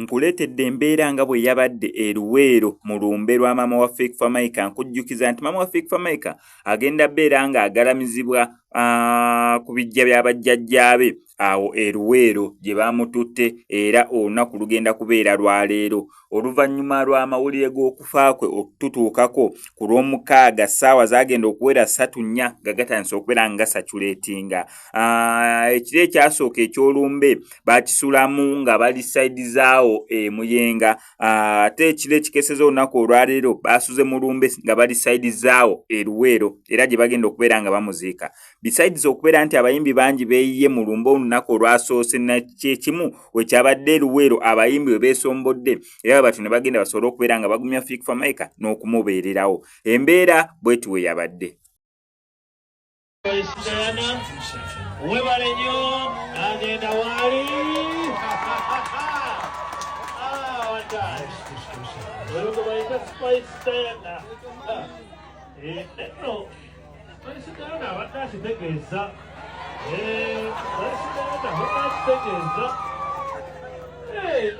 nkuleetedde embeera nga bwe yabadde e Luweero mu lumbe lwa maama wa Fake Famaica. Nkujjukiza nti maama wa Fake Famaica agenda beera ng'agalamizibwa ku bijja bya bajjajjaabe awo e Luweero gye baamututte, era olunaku lugenda kubeera lwaleero oluvannyuma lw'amawulire g'okufa kwe okututuukako ku Lwomukaaga ssaawa zaagenda okuwera 3:04 nga gatandise okubeera nga gasaculeetinga. Ekiro ekyasooka eky'olumbe baakisulamu nga bali sayidi zaawo e Muyenga, ate ekiro ekikeseza olunaku olwaleero baasuze mu lumbe nga bali sayidi zaawo e Luweero, era gye bagenda okubeera nga bamuziika. Besides okubeera nti abayimbi bangi beeyiye mu lumbe olunaku olwasoose, nakyekimu wekyabadde e Luweero abayimbi we beesombodde, era bati ne bagenda basobole okubeera nga bagumya Fake Famaica n'okumubeererawo. Embeera bw'eti we yabadde. Webale nnyo agenda waali abadde akitegeeza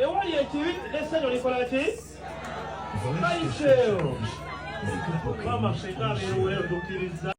ewali ekibi n'essanyu likola ki mama fenga abeeruweero tukkiriza